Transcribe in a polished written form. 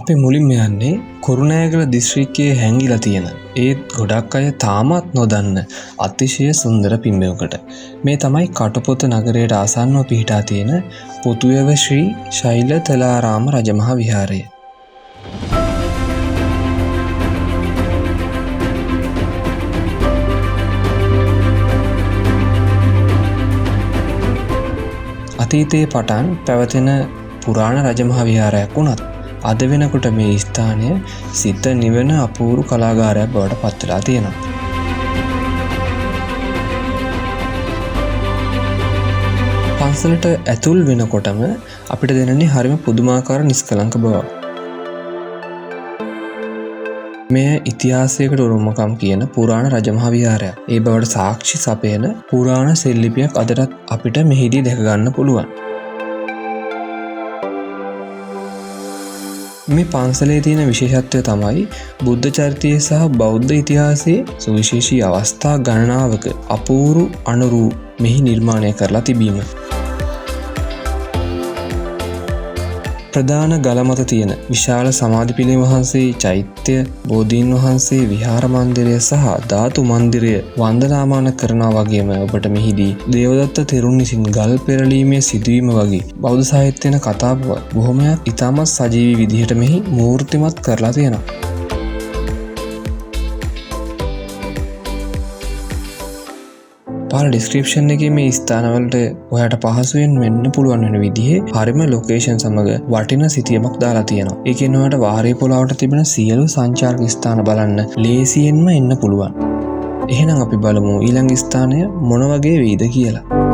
අපි මුලින්ම යන්නේ කුරුණෑගල දිස්ත්‍රික්කයේ හැංගිලා තියෙන ඒත් ගොඩක් අය තාමත් නොදන්න අතිශය සුන්දර පින්බිමකට. මේ තමයි කටුපොත නගරයට ආසන්නව පිහිටා තියෙන පොතුයව ශ්‍රී ශෛලතලාරාම රජමහා විහාරය. අතීතයේ පටන් පැවතෙන පුරාණ රජමහා විහාරයක් වුණත් අද වෙනකොට මේ ස්ථානය සිත නිවන අපූරු කලාගාරයක් බවට පත් වෙලා තියෙනවා. පන්සලට ඇතුල් වෙනකොටම අපිට දැනෙන්නේ හරිම පුදුමාකාර නිස්කලංක බවක්. මෙය ඉතිහාසයකට උරුමකම් කියන පුරාණ රජමහා විහාරයක්. ඒ බවට සාක්ෂි සපයන පුරාණ සෙල්ලිපියක් අදටත් අපිට මෙහිදී දැක ගන්න පුළුවන්. මේ පන්සලේ තියෙන විශේෂත්වය තමයි බුද්ධ චරිතයේ සහ බෞද්ධ ඉතිහාසයේ සුවිශේෂී අවස්ථා ගණනාවක අපූරු අනුරු මෙහි නිර්මාණය කරලා තිබීම. ප්‍රධාන ගල මත තියෙන විශාල සමාධි පිළිම වහන්සේ, චෛත්‍ය, බෝධීන් වහන්සේ, විහාර මන්දිරය සහ ධාතු මන්දිරය වන්දනාමාන කරනවා වගේම ඔබට මෙහිදී දේවදත්ත තෙරුන් විසින් ගල් පෙරලීමේ සිදුවීම වගේ බෞද්ධ සාහිත්‍යන කතා බොහොමයක් ඉතාමත් සජීවී විදිහට මෙහි මූර්තිමත් කරලා තියෙනවා. පාර ඩිස්ක්‍රිප්ෂන් එකේ මේ ස්ථානවලට ඔයාට පහසුවෙන් වෙන්න පුළුවන් වෙන විදිහේ හරිම ලොකේෂන් සමග වටින සිතියමක් දාලා තියෙනවා. ඒකෙන් ඔයාට වාරේ පොළවට තිබෙන සියලු සංචාරක ස්ථාන බලන්න ලේසියෙන්ම එන්න පුළුවන්. එහෙනම් අපි බලමු ඊළඟ ස්ථානය මොන වගේ වෙයිද කියලා.